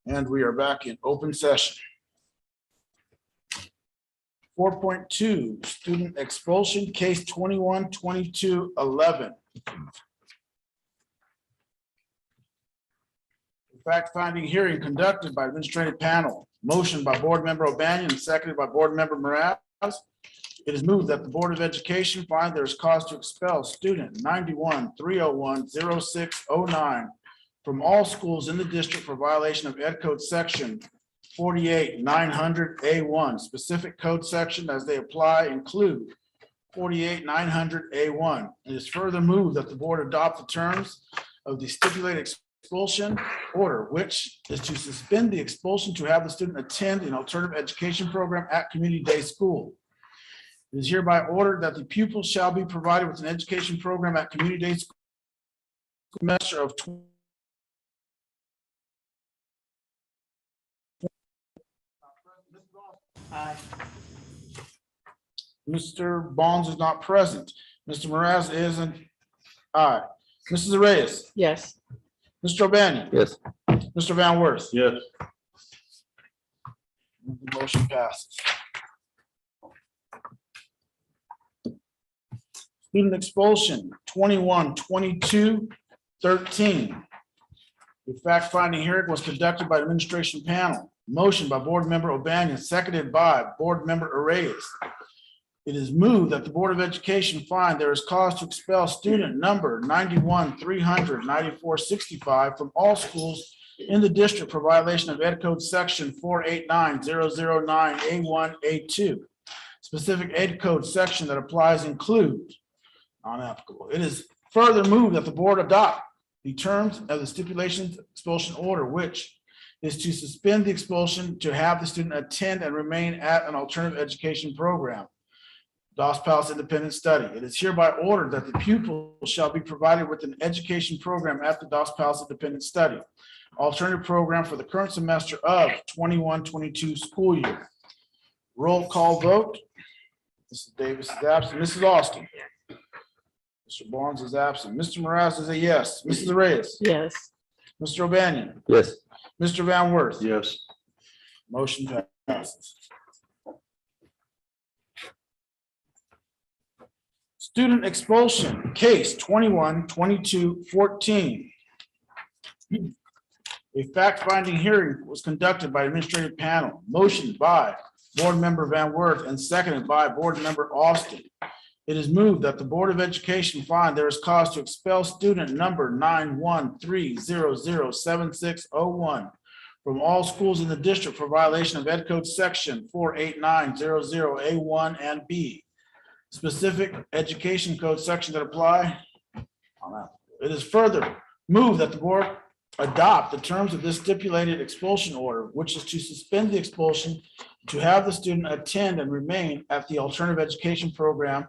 And we are back in open session. 4.2, student expulsion, case 21-22-11. Fact-finding hearing conducted by administrative panel. Motion by Board Member O'Banion and seconded by Board Member Mraz. It is moved that the Board of Education find there is cause to expel student 91-301-0609 from all schools in the district for violation of Ed Code Section 48-900A1. Specific code section as they apply include 48-900A1. It is further moved that the board adopt the terms of the stipulated expulsion order, which is to suspend the expulsion to have the student attend an alternative education program at community day school. It is hereby ordered that the pupil shall be provided with an education program at community day school semester of Aye. Mr. Bonds is not present. Mr. Mraz isn't. Aye. Mrs. Reyes. Yes. Mr. O'Banion. Yes. Mr. Van Wert. Yes. The motion passes. Student expulsion 21-22-13. The fact-finding hearing was conducted by the administration panel. Motion by Board Member O'Banion, seconded by Board Member Reyes. It is moved that the Board of Education find there is cause to expel student number 91-300-9465 from all schools in the district for violation of Ed Code Section 489009A1A2. Specific Ed Code section that applies include non-applicable. It is further moved that the board adopt the terms of the stipulations expulsion order, which is to suspend the expulsion to have the student attend and remain at an alternative education program, Dos Palace Independent Study. It is hereby ordered that the pupil shall be provided with an education program at the Dos Palace Independent Study, alternative program for the current semester of 21-22 school year. Roll call vote. Mrs. Davis is absent. Mrs. Austin. Mr. Barnes is absent. Mr. Mraz is a yes. Mrs. Reyes. Yes. Mr. O'Banion. Yes. Mr. Van Wert. Yes. Motion passes. Student expulsion, case 21-22-14. A fact-finding hearing was conducted by administrative panel, motioned by Board Member Van Wert and seconded by Board Member Austin. It is moved that the Board of Education find there is cause to expel student number 91-300-7601 from all schools in the district for violation of Ed Code Section 48900A1 and B. Specific education code section that apply. It is further moved that the board adopt the terms of this stipulated expulsion order, which is to suspend the expulsion to have the student attend and remain at the alternative education program.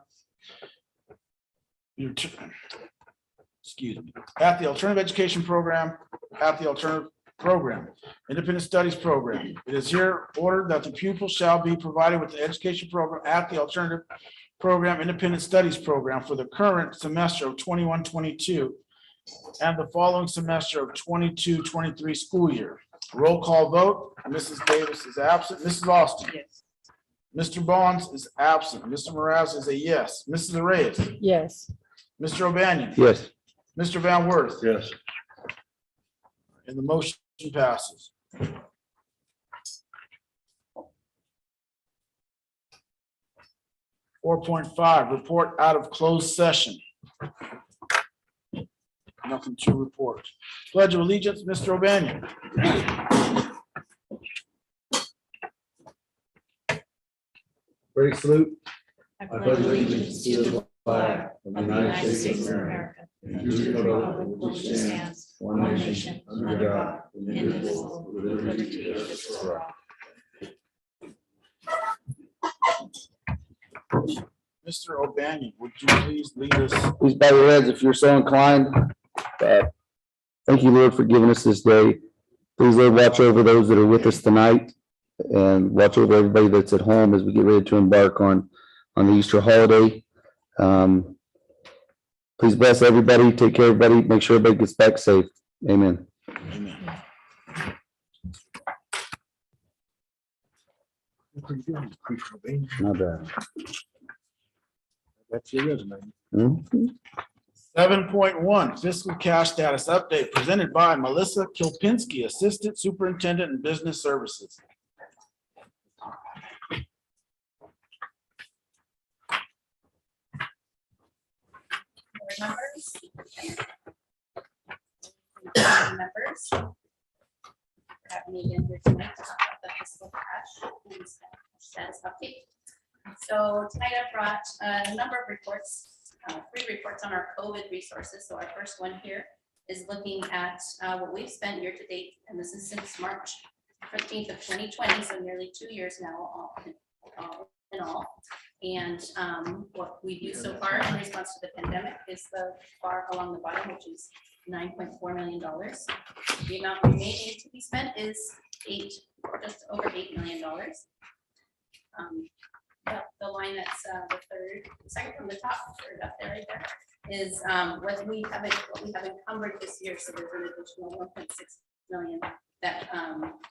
Excuse me, at the alternative education program, independent studies program. It is here ordered that the pupil shall be provided with the education program at the alternative program, independent studies program for the current semester of 21-22 and the following semester of 22-23 school year. Roll call vote. Mrs. Davis is absent. Mrs. Austin. Yes. Mr. Bonds is absent. Mr. Mraz is a yes. Mrs. Reyes. Yes. Mr. O'Banion. Yes. Mr. Van Wert. Yes. And the motion passes. .5, report out of closed session. Nothing to report. Pledge of Allegiance, Mr. O'Banion. Ready, salute. I pledge allegiance to the flag of the United States of America and to the republic which stands one nation under God, indivisible, with liberty and justice for all. Mr. O'Banion, would you please lead us? Please bow your heads if you're so inclined. Thank you, Lord, for giving us this day. Please, Lord, watch over those that are with us tonight and watch over everybody that's at home as we get ready to embark on the Easter holiday. Please bless everybody, take care of everybody, make sure everybody gets back safe. Amen. Amen. Not bad. That's your resume. Mhm. 7.1 fiscal cash status update presented by Melissa Kilpinski, Assistant Superintendent in Business Services. Board members. Members. For having me in here tonight to talk about the fiscal cash and status update. So tonight I brought a number of reports, 3 reports on our COVID resources. So our first one here is looking at what we've spent year to date, and this is since March 15th of 2020, so nearly 2 years now in all. And what we do so far in response to the pandemic is the bar along the bottom, which is $9.4 million. The amount remaining to be spent is just over $8 million. The line that's second from the top, third up there, right there, is what we have encumbered this year. So there's an additional 1.6 million that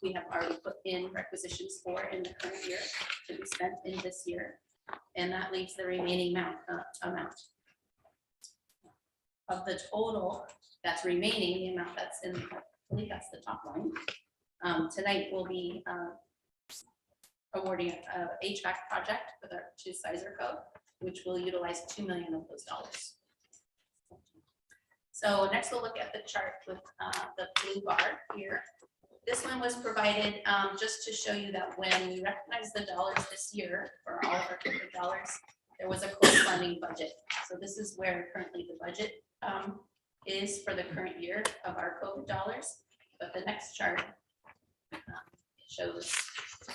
we have already put in requisitions for in the current year to be spent in this year, and that leaves the remaining amount of the total that's remaining. The amount that's in, I believe that's the top line. Tonight we'll be awarding a HVAC project with our Sizer code, which will utilize $2 million of those dollars. So next we'll look at the chart with the blue bar here. This one was provided just to show you that when we recognize the dollars this year for all of our COVID dollars, there was a corresponding budget. So this is where currently the budget is for the current year of our COVID dollars. But the next chart shows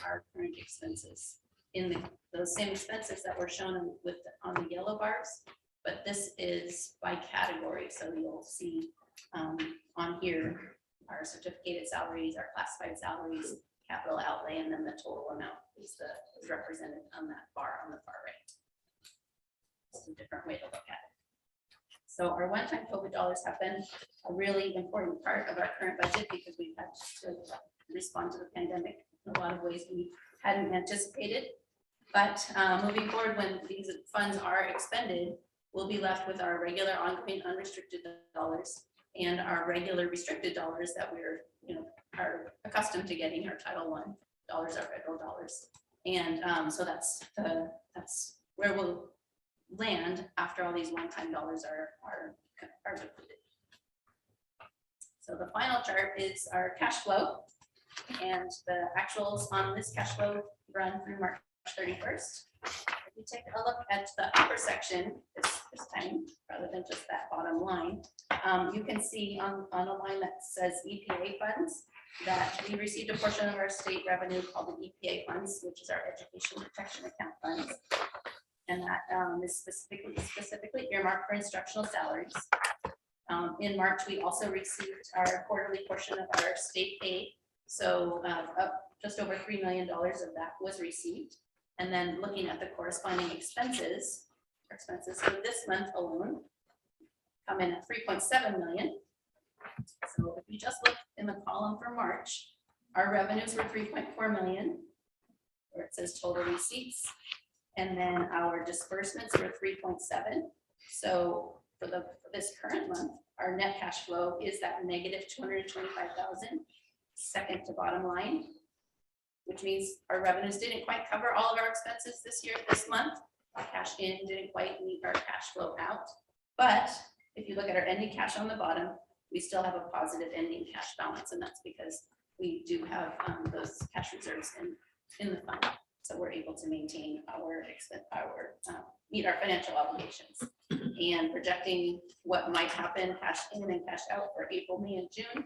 our current expenses in those same expenses that were shown on the yellow bars, but this is by category. So you'll see on here our certificated salaries, our classified salaries, capital outlay, and then the total amount is represented on that bar on the far right. It's a different way to look at it. So our one-time COVID dollars have been a really important part of our current budget because we've had to respond to the pandemic in a lot of ways we hadn't anticipated. But moving forward, when these funds are expended, we'll be left with our regular ongoing unrestricted dollars and our regular restricted dollars that we're are accustomed to getting. Our Title I dollars, our federal dollars, and so that's where we'll land after all these one-time dollars are depleted. So the final chart is our cash flow, and the actuals on this cash flow run through March 31st. If you take a look at the upper section this time, rather than just that bottom line, you can see on a line that says EPA funds that we received a portion of our state revenue called the EPA funds, which is our education protection account funds. And that is specifically earmarked for instructional salaries. In March, we also received our quarterly portion of our state aid. So just over $3 million of that was received. And then looking at the corresponding expenses, our expenses for this month alone come in at 3.7 million. So if you just look in the column for March, our revenues were 3.4 million, where it says total receipts. And then our disbursements were 3.7. So for this current month, our net cash flow is that negative 225,000, second to bottom line, which means our revenues didn't quite cover all of our expenses this month. Our cash in didn't quite meet our cash flow out. But if you look at our ending cash on the bottom, we still have a positive ending cash balance, and that's because we do have those cash reserves in the fund. So we're able to maintain meet our financial obligations. And projecting what might happen cash in and cash out for April, May, and June,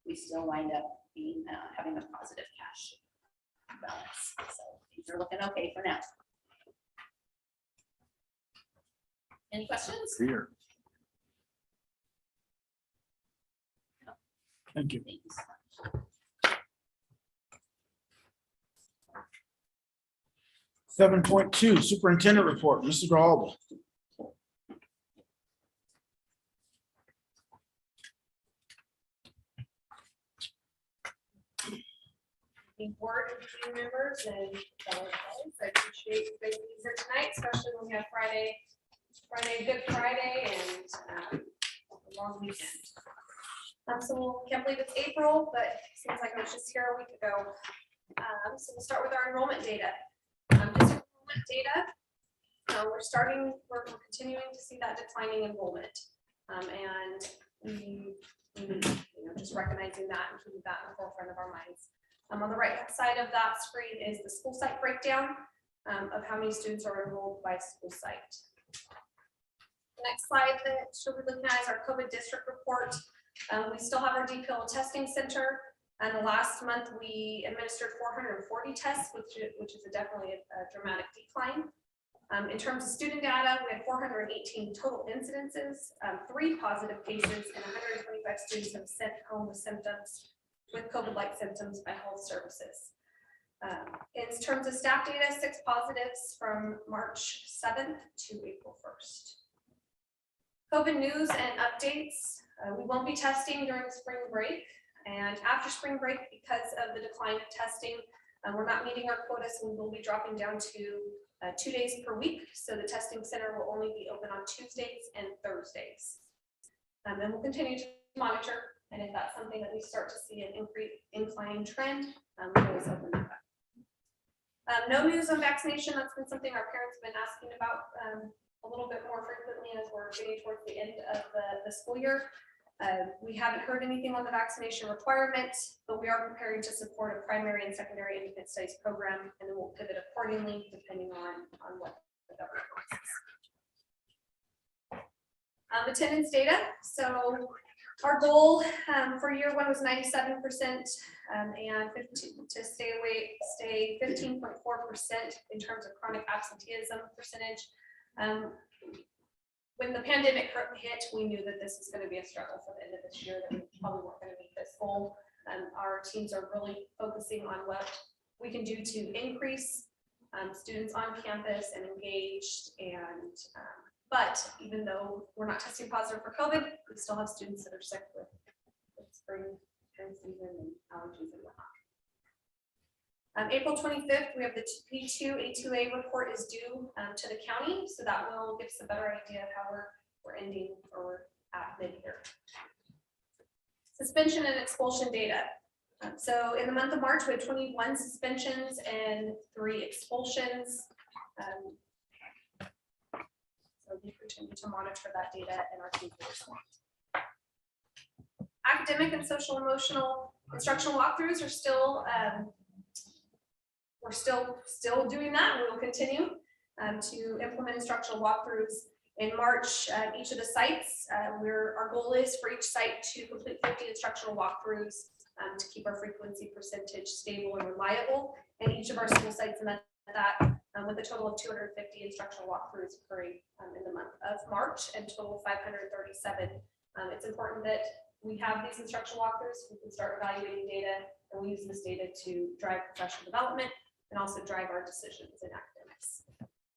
we still wind up having a positive cash balance. So things are looking okay for now. Any questions? Here. Thank you. Thanks. 7.2 Superintendent Report, Mrs. Gralba. the board and community members and fellow colleagues. I appreciate you guys being here tonight, especially when we have Good Friday, and a long weekend. So can't believe it's April, but it seems like I was just here a week ago. So we'll start with our enrollment data. Just enrollment data. We're continuing to see that declining enrollment. And we just recognizing that and keeping that in the forefront of our minds. On the right side of that screen is the school site breakdown of how many students are enrolled by school site. The next slide that we'll be looking at is our COVID district report. We still have our Dpol testing center, and the last month we administered 440 tests, which is definitely a dramatic decline. In terms of student data, we had 418 total incidences, 3 positive cases, and 125 students have sent home with symptoms with COVID-like symptoms by health services. In terms of staff data, 6 positives from March 7th to April 1st. COVID news and updates. We won't be testing during spring break, and after spring break, because of the decline of testing, we're not meeting our quota, so we will be dropping down to 2 days per week. So the testing center will only be open on Tuesdays and Thursdays. And we'll continue to monitor, and if that's something that we start to see an inclining trend, we'll always open that up. No news on vaccination. That's been something our parents have been asking about a little bit more frequently as we're getting towards the end of the school year. We haven't heard anything on the vaccination requirement, but we are preparing to support a primary and secondary independent studies program, and then we'll pivot accordingly depending on what the government wants. Attendance data. So our goal for year 1 was 97%, and to stay 15.4% in terms of chronic absenteeism percentage. When the pandemic hit, we knew that this was going to be a struggle for the end of this year, that we probably weren't going to meet this goal. Our teams are really focusing on what we can do to increase students on campus and engaged. And but even though we're not testing positive for COVID, we still have students that are sick with spring season and allergies and whatnot. April 25th, we have the P2A2A report is due to the county, so that will give us a better idea of how we're ending or we're at mid-year. Suspension and expulsion data. So in the month of March, we had 21 suspensions and 3 expulsions. So we continue to monitor that data and our team will respond. Academic and social emotional instructional walkthroughs are still we're still doing that. We will continue to implement instructional walkthroughs in March at each of the sites. Our goal is for each site to complete 50 instructional walkthroughs to keep our frequency percentage stable and reliable. And each of our school sites met that with a total of 250 instructional walkthroughs occurring in the month of March, and total 537. It's important that we have these instructional walkthroughs. We can start evaluating data, and we use this data to drive professional development and also drive our decisions in academics.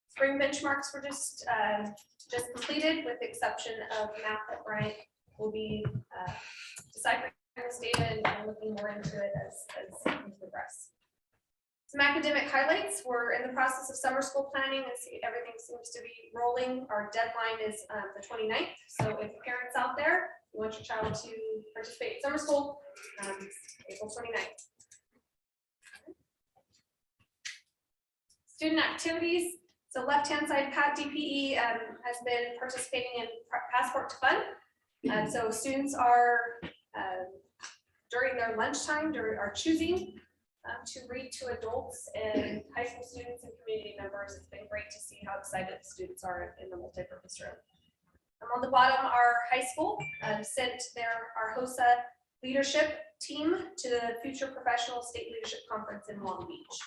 Spring benchmarks were just completed, with the exception of math that Bryant will be deciphering this data and looking more into it as we progress. Some academic highlights. We're in the process of summer school planning, and everything seems to be rolling. Our deadline is the 29th. So if parents out there, you want your child to participate in summer school, April 29th. Student activities. So left-hand side, Pat DPE has been participating in Passport to Fun. So students are, during their lunchtime, are choosing to read to adults and high school students and community members. It's been great to see how excited the students are in the multipurpose room. On the bottom, our high school sent our HOSA leadership team to the Future Professional State Leadership Conference in Long Beach.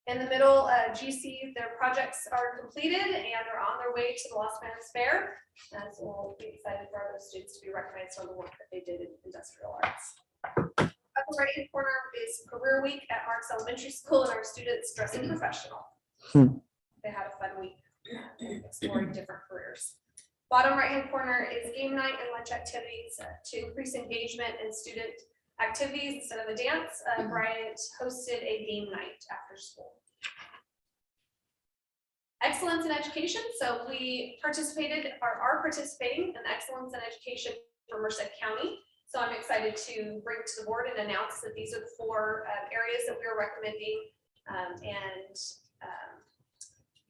In the middle, GC, their projects are completed and are on their way to the Las Vegas Fair. So we'll be excited for those students to be recognized for the work that they did in industrial arts. Upper right-hand corner is Career Week at Marks Elementary School, and our students dressing professional. They had a fun week exploring different careers. Bottom right-hand corner is game night and lunch activities to increase engagement and student activities instead of a dance. Bryant hosted a game night after school. Excellence in education. So we participated or are participating in excellence in education for Merced County. So I'm excited to bring to the board and announce that these are the 4 areas that we are recommending.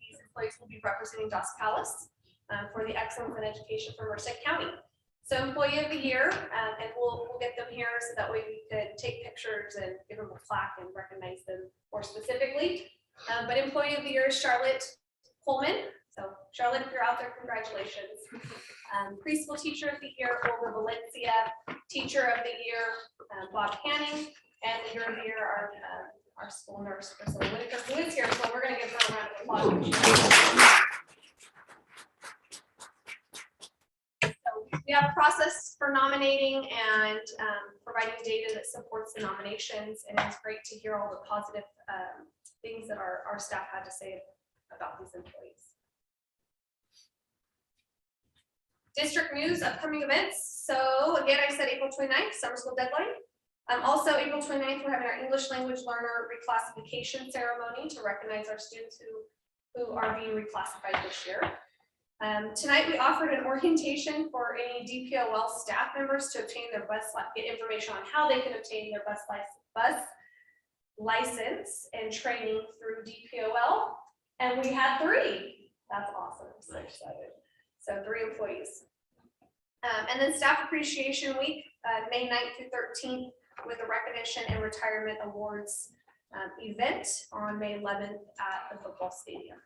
These employees will be representing Dos Palace for the excellence in education for Merced County. So employee of the year, and we'll get them here so that way we could take pictures and give them a plaque and recognize them more specifically. But employee of the year is Charlotte Coleman. So Charlotte, if you're out there, congratulations. Preschool teacher of the year, Olga Valencia. Teacher of the year, Bob Hanning. And leader of the year, our school nurse, Priscilla Whitaker, who is here. So we're going to give her a round of applause. We have a process for nominating and providing data that supports the nominations, and it's great to hear all the positive things that our staff had to say about these employees. District news, upcoming events. So again, I said April 29th, summer school deadline. Also April 29th, we're having our English language learner reclassification ceremony to recognize our students who are being reclassified this year. Tonight we offered an orientation for any Dpol staff members to obtain their bus, get information on how they can obtain their bus license and training through Dpol. And we had 3. That's awesome. I'm so excited. So 3 employees. And then staff appreciation week, May 9th through 13th, with a recognition and retirement awards event on May 11th at the football stadium.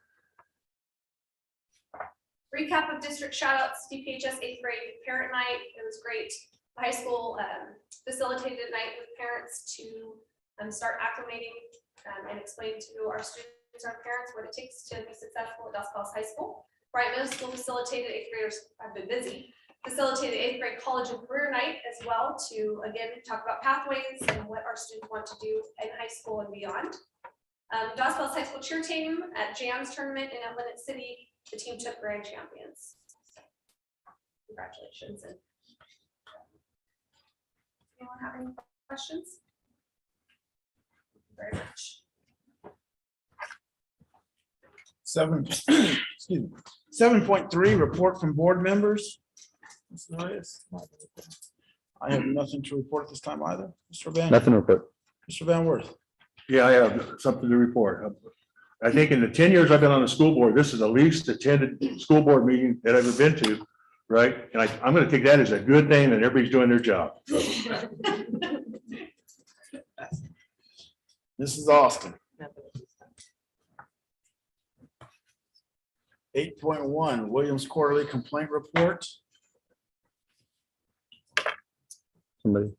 Recap of district shoutouts, DPHS 8th grade parent night. It was great. The high school facilitated a night with parents to start acclimating and explain to our students, our parents, what it takes to be successful at Dos Palace High School. Bryant Middle School facilitated 8th graders, I've been busy, facilitated 8th grade college and career night as well to, again, talk about pathways and what our students want to do in high school and beyond. Dos Palace High School cheer team at JAMS tournament in Atlantic City. The team took grand champions. Congratulations. And anyone have any questions? Thank you very much. 7.3 report from board members. I have nothing to report at this time either. Mr. Van. Nothing to report. Mr. Van Worth. Yeah, I have something to report. I think in the 10 years I've been on the school board, this is the least attended school board meeting that I've ever been to, right? And I'm going to take that as a good thing that everybody's doing their job. Mrs. Austin. 8.1 Williams Quarterly Complaint Report. Somebody.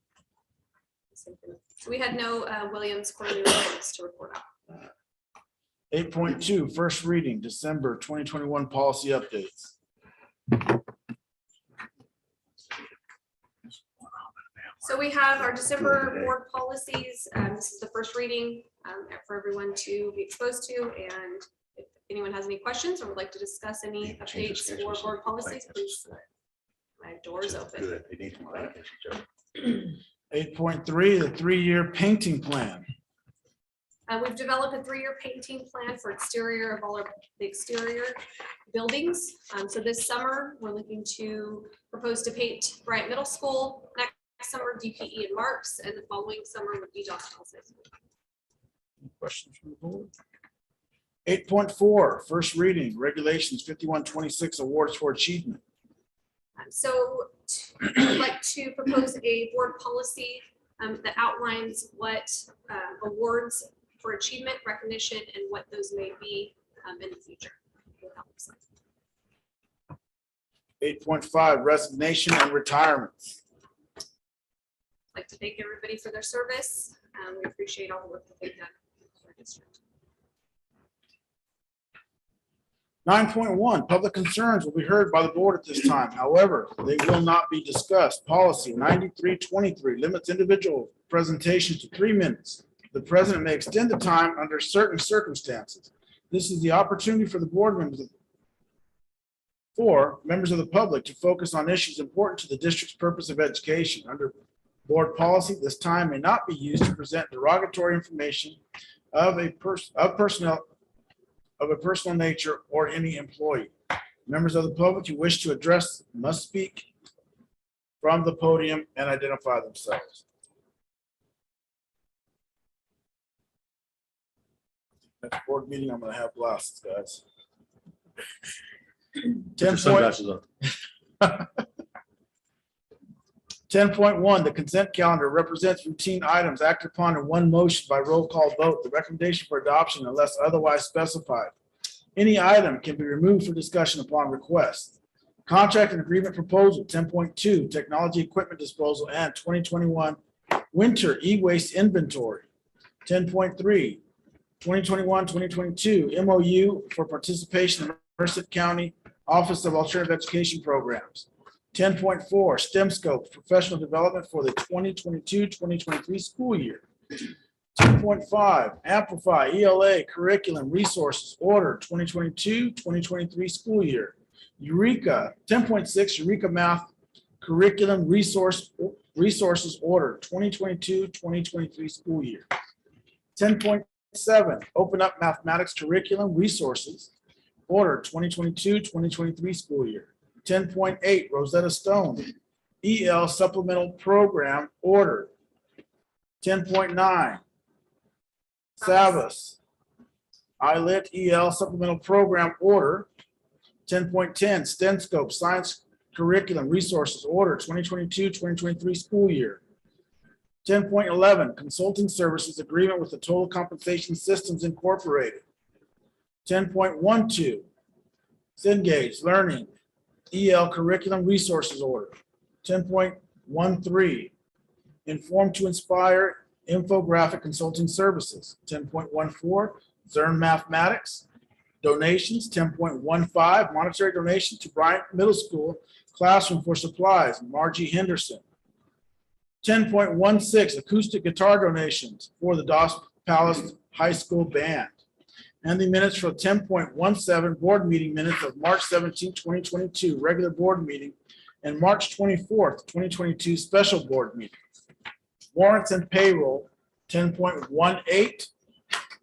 We had no Williams quarterly reports to report out. 8.2 First reading, December 2021 policy updates. So we have our December board policies. This is the first reading for everyone to be exposed to. And if anyone has any questions or would like to discuss any updates or board policies, please. My door is open. 8.3 the 3-year painting plan. We've developed a 3-year painting plan for exterior of all the exterior buildings. So this summer, we're looking to propose to paint Bryant Middle School. Next summer, DPE and Marks, and the following summer would be Dos Palace High School. Any questions from the board? 8.4 First reading, Regulations 5126 Awards for Achievement. So I'd like to propose a board policy that outlines what awards for achievement, recognition, and what those may be in the future. 8.5 Resignation and retirements. I'd like to thank everybody for their service. We appreciate all the work that they've done for our district. 9.1 Public concerns will be heard by the board at this time. However, they will not be discussed. Policy 9323 limits individual presentation to 3 minutes. The president may extend the time under certain circumstances. This is the opportunity for the board members, for members of the public to focus on issues important to the district's purpose of education. Under Board policy, this time may not be used to present derogatory information of a personal nature or any employee. Members of the public who wish to address must speak from the podium and identify themselves. Next board meeting, I'm gonna have glasses, guys. Put your 10 sunglasses on. 10.1, the consent calendar represents routine items acted upon in one motion by roll call vote. The recommendation for adoption unless otherwise specified. Any item can be removed for discussion upon request. Contract and agreement proposal, 10.2, technology equipment disposal and 2021 winter e-waste inventory. 10.3, 2021-2022 MOU for participation in Merced County Office of Alternative Education Programs. 10.4, STEM scope, professional development for the 2022-2023 school year. 10.5, amplify ELA curriculum resources order 2022-2023 school year. Eureka, 10.6, Eureka math curriculum resources order 2022-2023 school year. 10.7, open up mathematics curriculum resources order 2022-2023 school year. 10.8, Rosetta Stone EL supplemental program order. 10.9, Savas ILIT EL supplemental program order. 10.10, STEM scope science curriculum resources order 2022-2023 school year. 10.11, consulting services agreement with the Total Compensation Systems Incorporated. 10.12, Cengage learning EL curriculum resources order. 10.13, Inform to Inspire infographic consulting services. 10.14, Zern mathematics donations. 10.15, monetary donation to Bryant Middle School classroom for supplies, Margie Henderson. 10.16, acoustic guitar donations for the Dos Palace High School band. And the minutes for 10.17, board meeting minutes of March 17, 2022, regular board meeting, and March 24th, 2022, special board meeting. Warrants and payroll, 10.18,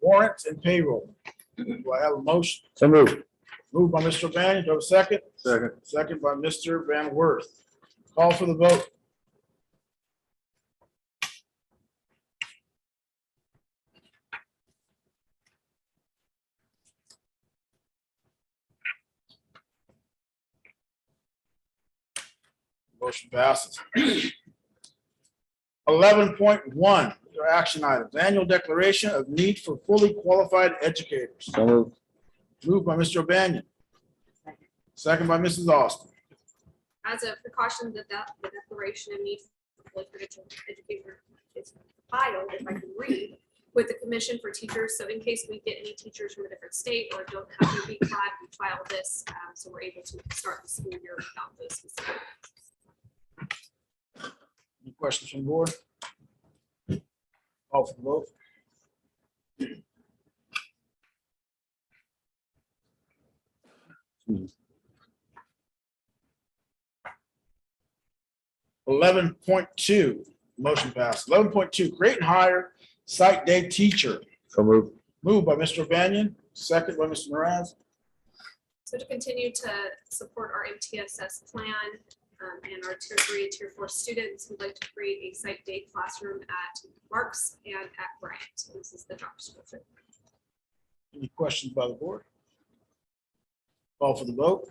warrants and payroll. Do I have a motion? So moved. Moved by Mr. Bannon, do I have a second? Second. Second by Mr. Van Worth. Call for the vote. Motion passes. 11.1, your action items, annual declaration of need for fully qualified educators. So moved. Moved by Mr. O'Banion. Second by Mrs. Austin. As a precaution, the declaration of need for fully credentialed educator is filed, if I can read, with the Commission for Teachers. So in case we get any teachers from a different state or don't have their BCLAD, we file this, so we're able to start the school year without those specific. Any questions from the board? Call for the vote. Hmm. 11.2, motion passed. 11.2, create and hire site day teacher. So moved. Moved by Mr. O'Banion, second by Mr. Moraz. So to continue to support our MTSS plan and our tier 3 and tier 4 students, we'd like to create a site day classroom at Marks and at Bryant. This is the job description. Any questions by the board? Call for the vote.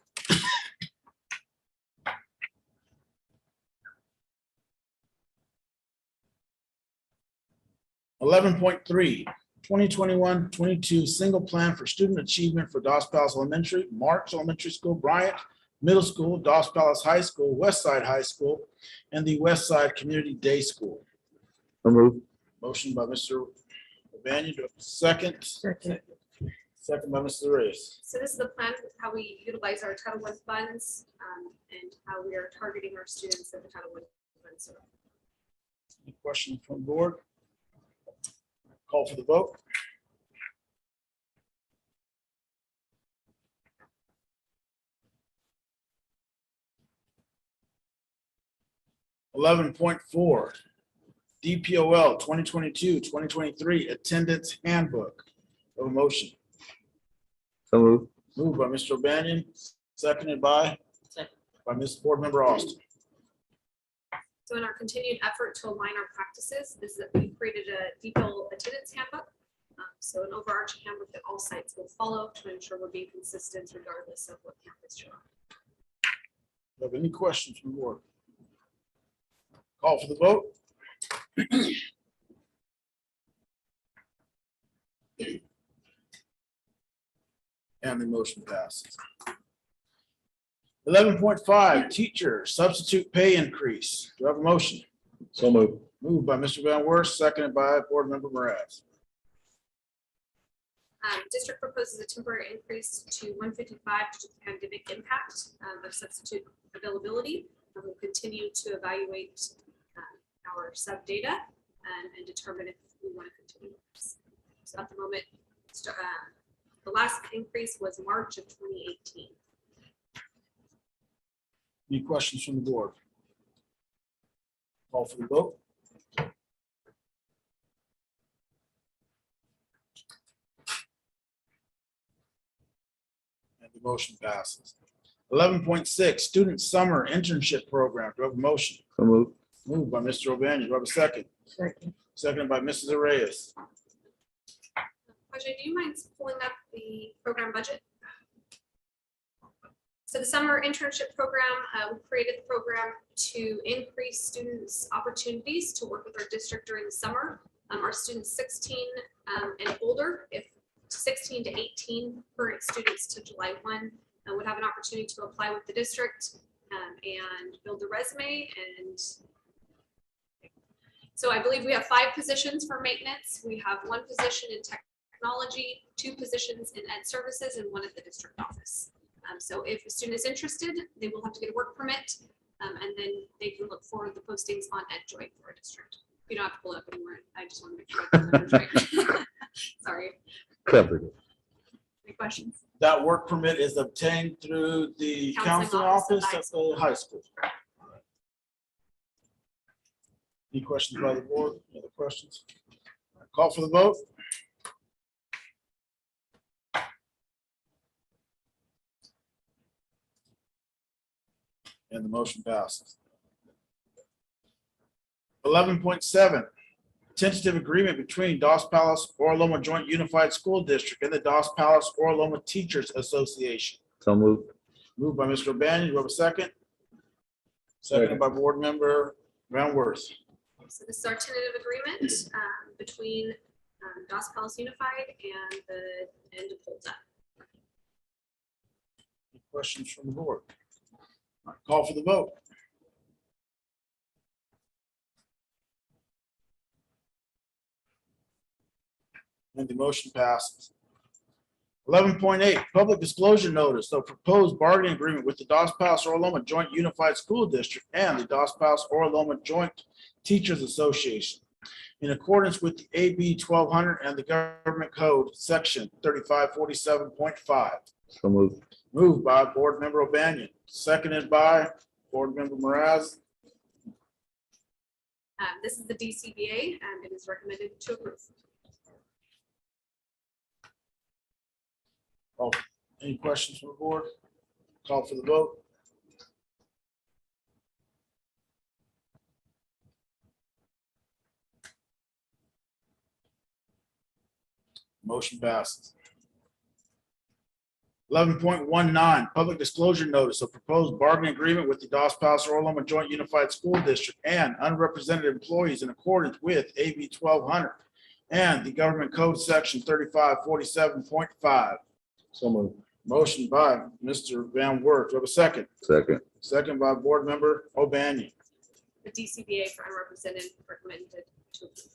11.3, 2021-22 single plan for student achievement for Dos Palace Elementary, Marks Elementary School, Bryant Middle School, Dos Palace High School, West Side High School, and the West Side Community Day School. So moved. Motion by Mr. O'Banion, do I have a second? Second by Mr. Reyes. So this is the plan, how we utilize our Title I funds and how we are targeting our students at the Title I funds. Any questions from the board? Call for the vote. .4, DPOL 2022-2023 Attendance Handbook. Have a motion. So moved. Moved by Mr. O'Banion, seconded by Ms. Board Member Austin. So in our continued effort to align our practices, we created a Dpol attendance handbook. So an overarching handbook that all sites will follow to ensure we're being consistent regardless of what campus you're on. Have any questions from the board? Call for the vote. And the motion passes. 11.5, teacher substitute pay increase. Do I have a motion? So moved. Moved by Mr. Van Wert, seconded by Board Member Moraz. District proposes a temporary increase to 155 due to the pandemic impact of substitute availability. And we'll continue to evaluate our sub data and determine if we want to continue with this. So at the moment, the last increase was March of 2018. Any questions from the board? Call for the vote. And the motion passes. 11.6, student summer internship program. Do I have a motion? So moved. Moved by Mr. O'Banion. Do I have a second? Second. Seconded by Mrs. Reyes. Ajay, do you mind pulling up the program budget? So the summer internship program, we created the program to increase students' opportunities to work with our district during the summer. Our students 16 and older, if 16 to 18 current students to July 1 would have an opportunity to apply with the district and build a resume. And so I believe we have 5 positions for maintenance. We have 1 position in technology, 2 positions in ed services, and 1 at the district office. So if a student is interested, they will have to get a work permit, and then they can look for the postings on EdJoy for a district. You don't have to pull it up anymore. I just want to make sure I got the numbers right. Sorry. Covered it. Any questions? That work permit is obtained through the counseling office at the high school. Any questions by the board? Any other questions? Call for the vote. And the motion passes. 11.7, tentative agreement between Dos Palace Orloma Joint Unified School District and the Dos Palace Orloma Teachers Association. So moved. Moved by Mr. O'Banion. Do you have a second? Seconded by Board Member Van Wert. So this is our tentative agreement between Dos Palace Unified and Dpol. Any questions from the board? All right, call for the vote. And the motion passes. 11.8, public disclosure notice of proposed bargaining agreement with the Dos Palace Orloma Joint Unified School District and the Dos Palace Orloma Joint Teachers Association in accordance with the AB 1200 and the Government Code, Section 3547.5. So moved. Moved by Board Member O'Banion, seconded by Board Member Moraz. This is the DCBA and it is recommended to approve. Any questions from the board? Call for the vote. Motion passes. 11.19, public disclosure notice of proposed bargaining agreement with the Dos Palace Orloma Joint Unified School District and unrepresented employees in accordance with AB 1200 and the Government Code Section 3547.5. So moved. Motion by Mr. Van Wert. Do I have a second? Second. Second by Board Member O'Banion. The DCBA for unrepresented recommended to approve.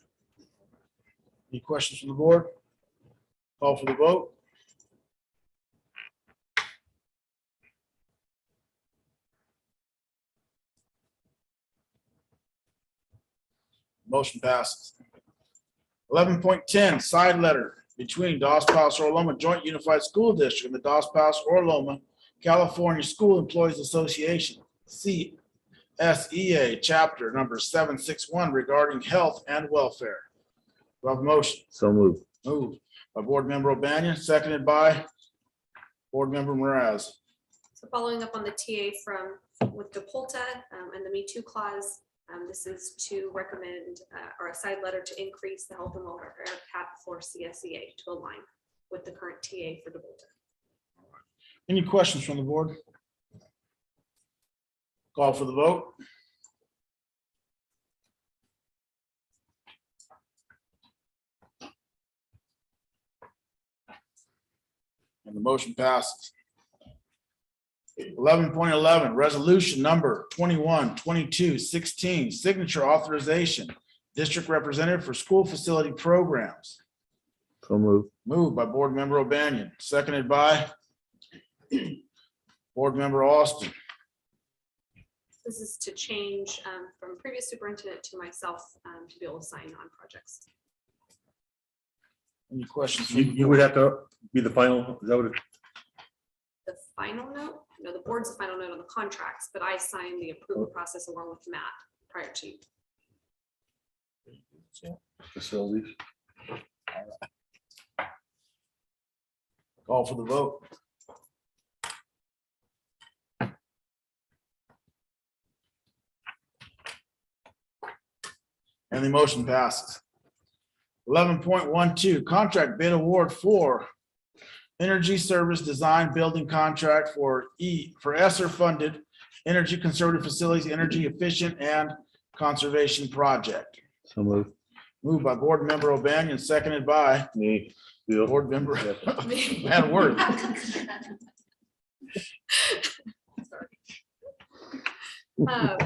Any questions from the board? Call for the vote. Motion passes. 11.10, side letter between Dos Palace Orloma Joint Unified School District and the Dos Palace Orloma California School Employees Association, SEA chapter number 761 regarding health and welfare. Do I have a motion? So moved. Moved by Board Member O'Banion, seconded by Board Member Mraz. So following up on the TA from with Dpol and the Me Too clause, this is to recommend or a side letter to increase the health and welfare cap for CSEA to align with the current TA for Dpol. Any questions from the board? Call for the vote. And the motion passes. 11.11, resolution number 21-22-16, signature authorization, district representative for school facility programs. So moved. Moved by Board Member O'Banion, seconded by Board Member Austin. This is to change from previous superintendent to myself to be able to sign on projects. Any questions? from You, the you board? would have to be the final, is that what it? The final note, no, the board's the final note on the contracts, but I signed the approval process along with Matt prior to. Facilities. Call for the vote. And the motion passes. 11.12, contract bid award for energy service design building contract for ESSER funded energy conservative facilities, energy efficient and conservation project. So moved. Moved by Board Member O'Banion, seconded by Me. Bill. Board Member Van Wert.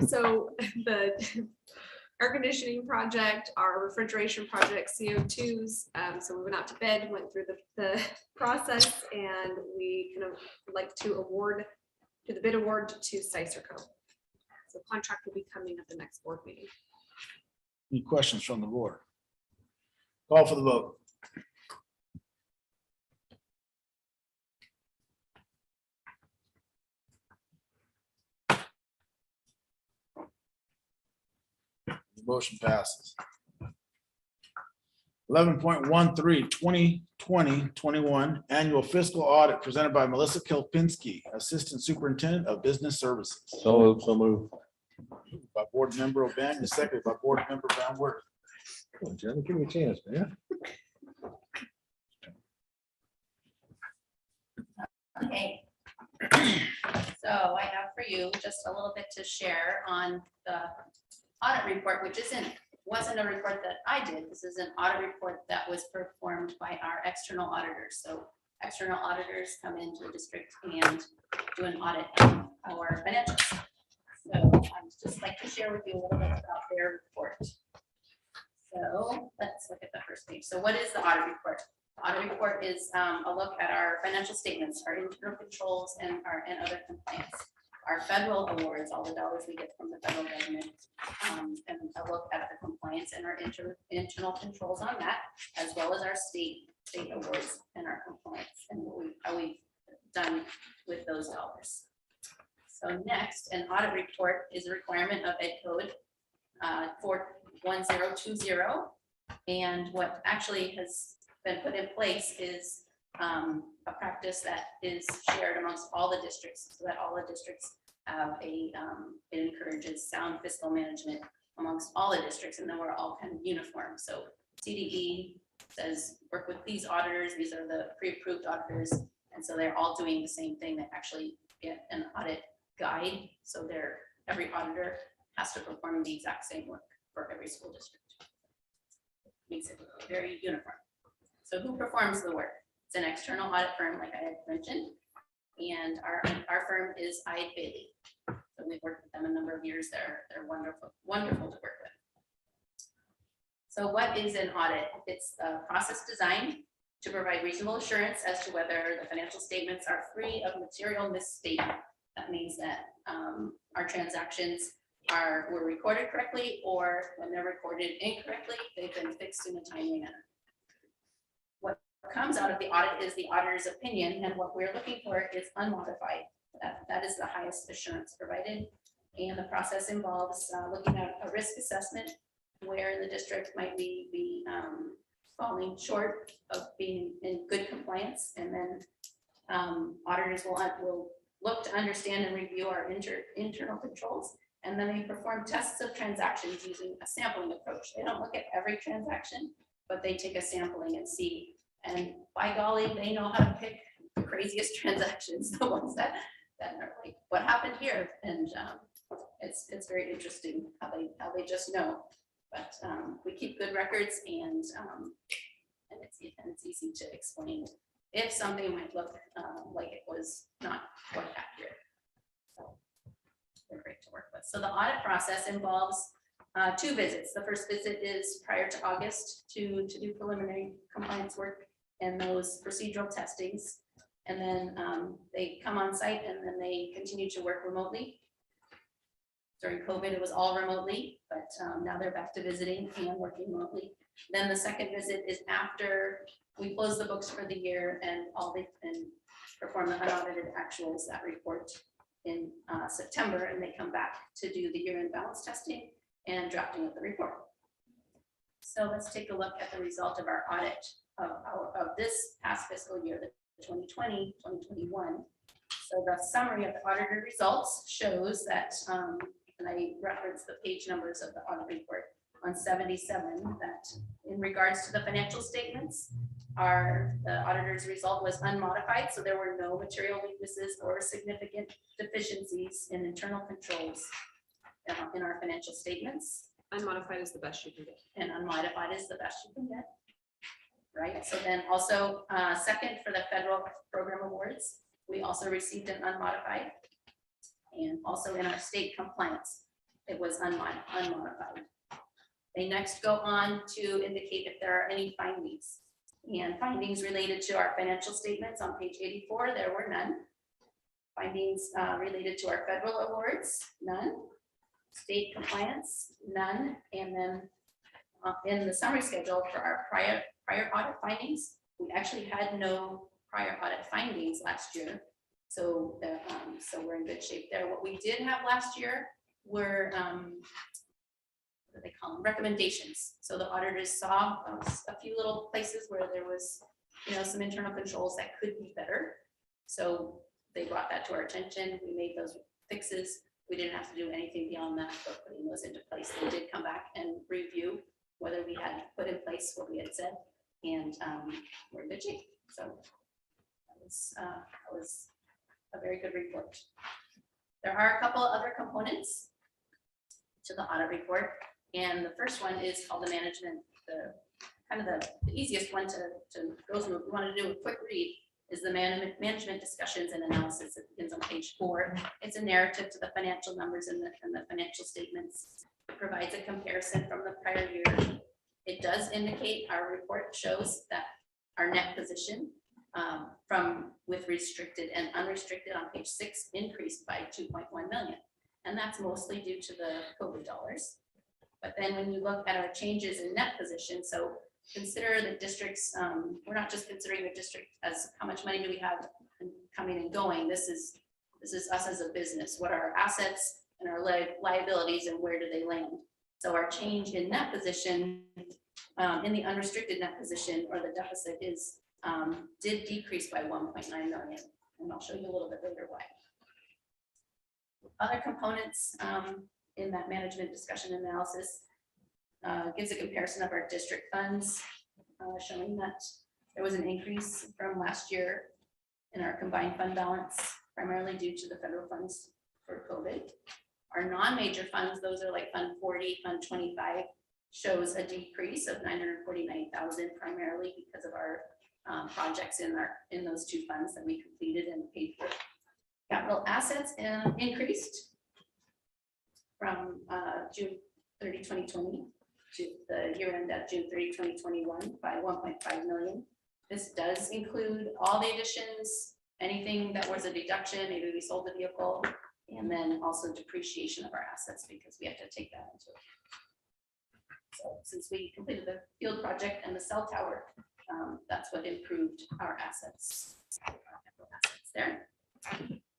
So the air conditioning project, our refrigeration project, CO2s. So we went out to bid, went through the process, and we kind of like to award to the bid award to Sicerco. So contract will be coming at the next board meeting. Any questions from the board? Call for the vote. The motion passes. 11.13, 2020-21 annual fiscal audit presented by Melissa Kilpinski, Assistant Superintendent of Business Services. So moved. So moved. By Board Member O'Banion, seconded by Board Member Van Wert. Come on, Jeremy, give me a chance, man. Okay. So I have for you just a little bit to share on the audit report, which wasn't a report that I did. This is an audit report that was performed by our external auditors. So external auditors come into the district and do an audit of our financials. So I'd just like to share with you a little bit about their report. So let's look at the first page. So what is the audit report? The audit report is a look at our financial statements, our internal controls, and other compliance. Our federal awards, all the dollars we get from the federal government, and a look at the compliance and our internal controls on that, as well as our state awards and our compliance and how we've done with those dollars. So next, an audit report is a requirement of Ed Code 41020. And what actually has been put in place is a practice that is shared amongst all the districts, so that all the districts have it encourages sound fiscal management amongst all the districts, and then we're all kind of uniform. So CDE says work with these auditors, these are the pre-approved auditors, and so they're all doing the same thing. They actually get an audit guide, so every auditor has to perform the exact same work for every school district. Makes it very uniform. So who performs the work? It's an external audit firm, like I had mentioned, and our firm is Eid Bailey. So we've worked with them a number of years. They're wonderful, wonderful to work with. So what is an audit? It's a process designed to provide reasonable assurance as to whether the financial statements are free of material misstatement. That means that our transactions were recorded correctly, or when they're recorded incorrectly, they've been fixed in a timely manner. What comes out of the audit is the auditor's opinion, and what we're looking for is unmodified. That is the highest assurance provided. And the process involves looking at a risk assessment where the district might be falling short of being in good compliance. And then auditors will look to understand and review our internal controls. And then they perform tests of transactions using a sampling approach. They don't look at every transaction, but they take a sampling and see. And by golly, they know how to pick the craziest transactions, the ones that are like, what happened here? And it's very interesting how they just know. But we keep good records, and it's easy to explain if something might look like it was not quite accurate. So they're great to work with. So the audit process involves 2 visits. The first visit is prior to August to do preliminary compliance work and those procedural testings. And then they come on site, and then they continue to work remotely. During COVID, it was all remotely, but now they're back to visiting and working remotely. Then the second visit is after we close the books for the year and perform the unaudited actuals, that report in September, and they come back to do the year-end balance testing and drafting of the report. So let's take a look at the result of our audit of this past fiscal year, the 2020, 2021. So the summary of the audited results shows that, and I referenced the page numbers of the audit report on 77, that in regards to the financial statements, the auditor's result was unmodified, so there were no material weaknesses or significant deficiencies in internal controls in our financial statements. Unmodified is the best you can get. And unmodified is the best you can get. Right, so then also second for the federal program awards, we also received an unmodified. And also in our state compliance, it was unmodified. They next go on to indicate if there are any findings. And findings related to our financial statements on page 84, there were none. Findings related to our federal awards, none. State compliance, none. And then in the summary schedule for our prior audit findings, we actually had no prior audit findings last year. So we're in good shape there. What we did have last year were what do they call them? Recommendations. So the auditors saw a few little places where there was, some internal controls that could be better. So they brought that to our attention. We made those fixes. We didn't have to do anything beyond that, but putting those into place. They did come back and review whether we had put in place what we had said, and we're in good shape. So that was a very good report. There are a couple other components to the audit report, and the first one is called the management. The easiest one to go through. If you want to do a quick read, is the management discussions and analysis. It begins on page 4. It's a narrative to the financial numbers and the financial statements. It provides a comparison from the prior year. It does indicate, our report shows that our net position with restricted and unrestricted on page 6 increased by 2.1 million. And that's mostly due to the COVID dollars. But then when you look at our changes in net position, so consider the districts, we're not just considering the district as how much money do we have coming and going. This is us as a business. What are our assets and our liabilities, and where do they land? So our change in net position, in the unrestricted net position, or the deficit, did decrease by 1.9 million. And I'll show you a little bit later why. Other components in that management discussion analysis gives a comparison of our district funds, showing that there was an increase from last year in our combined fund balance, primarily due to the federal funds for COVID. Our non-major funds, those are like Fund 40, Fund 25, shows a decrease of 949,000, primarily because of our projects in those 2 funds that we completed and paid for. Capital assets increased from June 30, 2020 to the year end at June 30, 2021 by 1.5 million. This does include all the additions, anything that was a deduction, maybe we sold the vehicle, and then also depreciation of our assets, because we have to take that into account. So since we completed the field project and the cell tower, that's what improved our assets. There.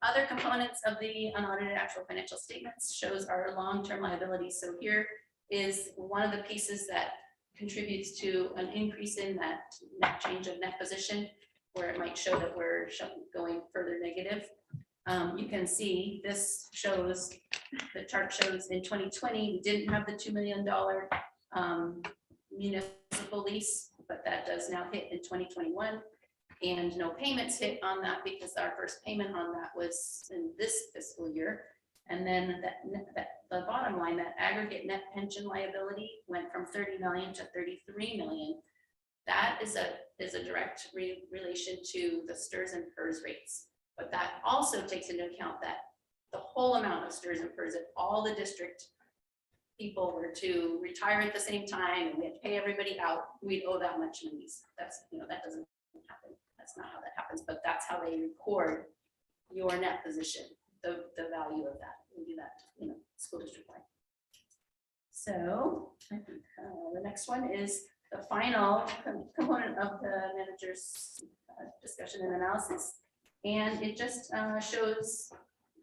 other components of the unaudited actual financial statements shows our long-term liabilities. So here is one of the pieces that contributes to an increase in that net change of net position, where it might show that we're going further negative. You can see this shows, the chart shows in 2020, we didn't have the $2 million municipal lease, but that does now hit in 2021. And no payments hit on that because our first payment on that was in this fiscal year. And then the bottom line, that aggregate net pension liability went from 30 million to 33 million. That is a direct relation to the STRS and PERS rates. But that also takes into account that the whole amount of STRS and PERS, if all the district people were to retire at the same time and we had to pay everybody out, we'd owe that much money. That's, that doesn't happen. That's not how that happens, but that's how they record your net position, the value of that. We do that, school district wide. So the next one is the final component of the manager's discussion and analysis. And it just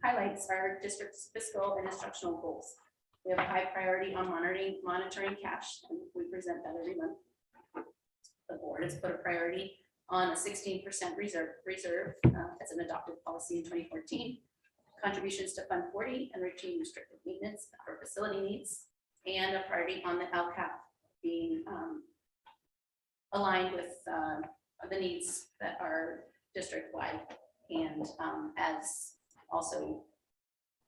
highlights our district's fiscal and instructional goals. We have a high priority on monitoring cash, and we present that every month. The board has put a priority on a 16% reserve as an adopted policy in 2014. Contributions to Fund 40 and routine restricted maintenance for facility needs, and a priority on the LCAP being aligned with the needs that are district-wide, and as also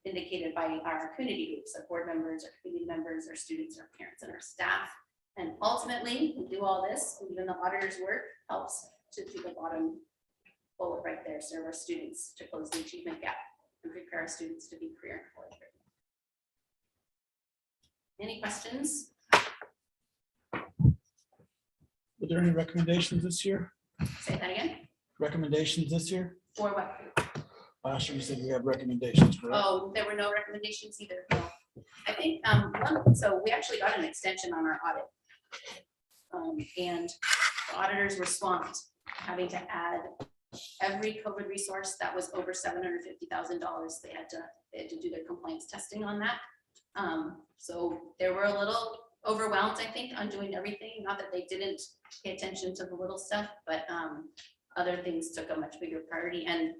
indicated by our community groups, our board members, our community members, our students, our parents, and our staff. And ultimately, we do all this, even the auditor's work helps to do the bottom bullet right there, serve our students to close the achievement gap and prepare our students to be career employed. Any questions? Were there any recommendations this year? Say that again. Recommendations this year? For what? Last year you said we had recommendations, correct? Oh, there were no recommendations either. No. I think, so we actually got an extension on our audit. And the auditors were swamped having to add every COVID resource that was over $750,000. They had to do their compliance testing on that. So they were a little overwhelmed, I think, on doing everything. Not that they didn't pay attention to the little stuff, but other things took a much bigger priority. And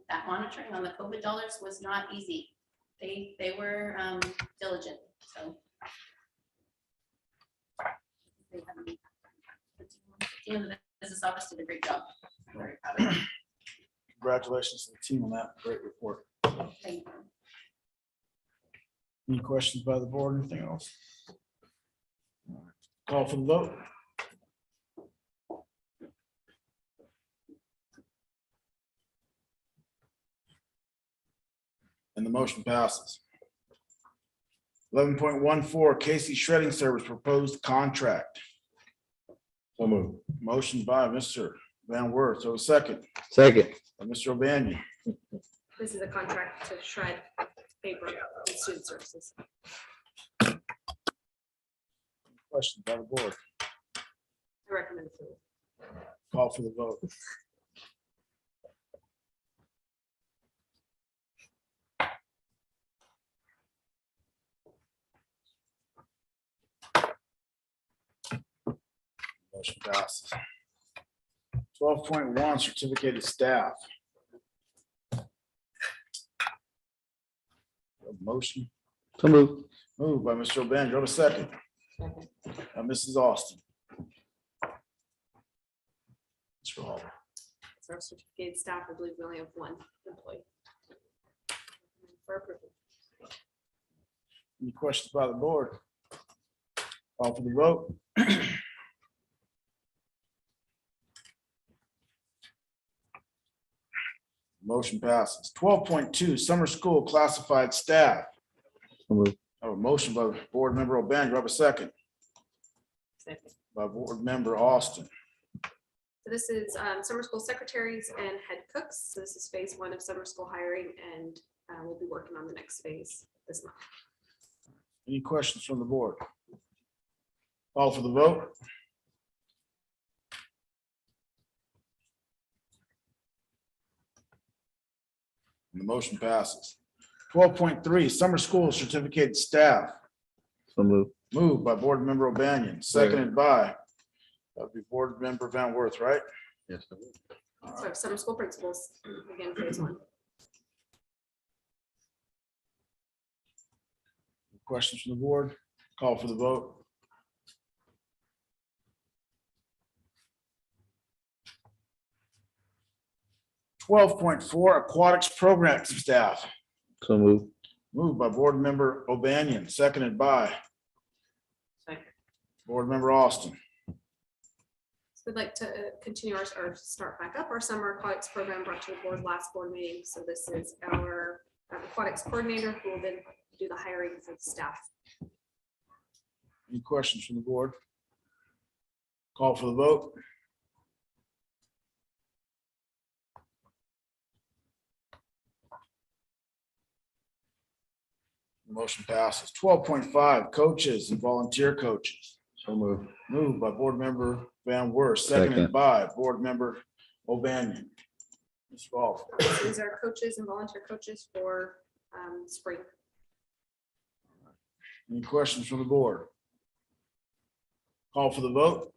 that monitoring on the COVID dollars was not easy. They were diligent. So they the team of the business office did a great job. I'm very proud of them. Congratulations to the team on that great report. Thank you. Any questions by the board, anything else? Call for the vote. And the motion passes. 11.14, Casey Shredding Service proposed contract. So moved. Motion by Mr. Van Wert, so a second, Second. by Mr. O'Banion. This is a contract to shred paper and student services. Questions by the board. I recommend approval. Call for the vote. Motion passes. 12.1, certificated staff. Motion So moved. moved by Mr. O'Banion. Do I have a second? Mrs. Austin. Mr. Hall. So our certificated staff, I believe we only have one employee. For approval. Any questions by the board? Call for the vote. Motion passes. 12.2, summer school classified staff. So moved. I have a motion by board member O'Banion. Do I have a second? Second. By board member Austin. So this is summer school secretaries and head cooks. So this is phase 1 of summer school hiring, and we'll be working on the next phase this month. Any questions from the board? Call for the vote. And the motion passes. 12.3, summer school certificated staff. So moved. Moved by Board Member O'Banion, seconded by Board Member Van Worth, right? Yes. So summer school principals, again, phase one. Questions from the board? Call for the vote. .4 aquatics program staff. So moved. Moved by Board Member O'Banion, seconded by Board Member Austin. So we'd like to continue or start back up our summer aquatics program brought to the board last board meeting. So this is our aquatics coordinator who will then do the hiring for the staff. Any questions from the board? Call for the vote. Motion passes. 12.5, coaches and volunteer coaches. So moved. Moved by Board Member Van Wert, seconded Second. by Board Member O'Banion. Ms. Rolfe. These are coaches and volunteer coaches for spring. Any questions from the board? Call for the vote.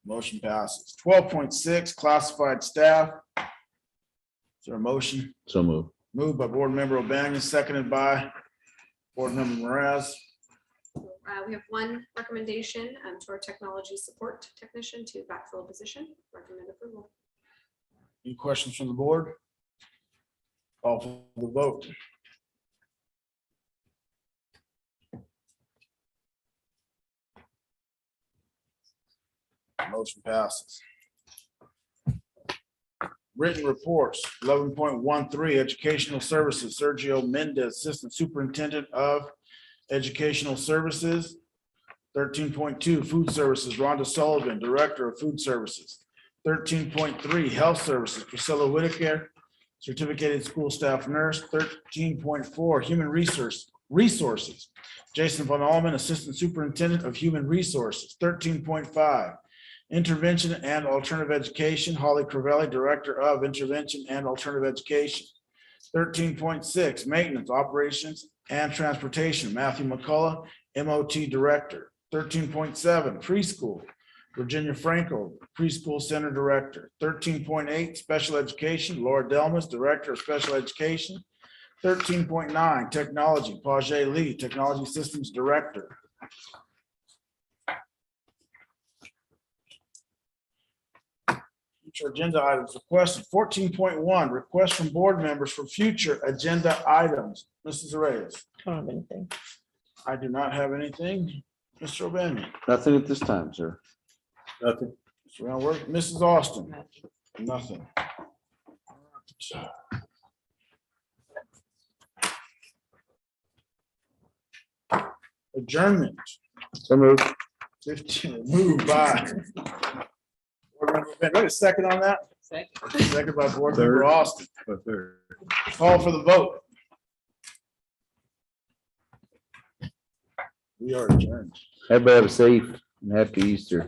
Motion passes. 12.6, classified staff. Is there a motion? So moved. Moved by Board Member O'Banion, seconded by Board Member Moraz. We have one recommendation to our technology support technician to backfill a position. Recommend approval. Any questions from the board? Call for the vote. Motion passes. Written reports, 11.13, educational services, Sergio Mendez, Assistant Superintendent of Educational Services. 13.2, food services, Rhonda Sullivan, Director of Food Services. 13.3, health services, Priscilla Whitaker, Certificated School Staff Nurse. 13.4, human resources, Jason Von Allman, Assistant Superintendent of Human Resources. 13.5, intervention and alternative education, Holly Crivelli, Director of Intervention and Alternative Education. 13.6, maintenance, operations and transportation, Matthew McCullough, MOT Director. 13.7, preschool, Virginia Franco, Preschool Center Director. 13.8, special education, Laura Delmas, Director of Special Education. 13.9, technology, Pajay Lee, Technology Systems Director. Future agenda items requested. 14.1, request from board members for future agenda items. Mrs. Reyes. Don't have anything. I do not have anything. Mr. O'Banion. Nothing at this time, sir. Nothing. Mr. Van Wert. Mrs. Austin. Nothing. Adjournment. So moved. 15, moved by. Board Member Van- Wait a second on that. Second by Board Member Third. Austin. But there. Call for the vote. We are adjourned. Everybody have a safe and happy Easter.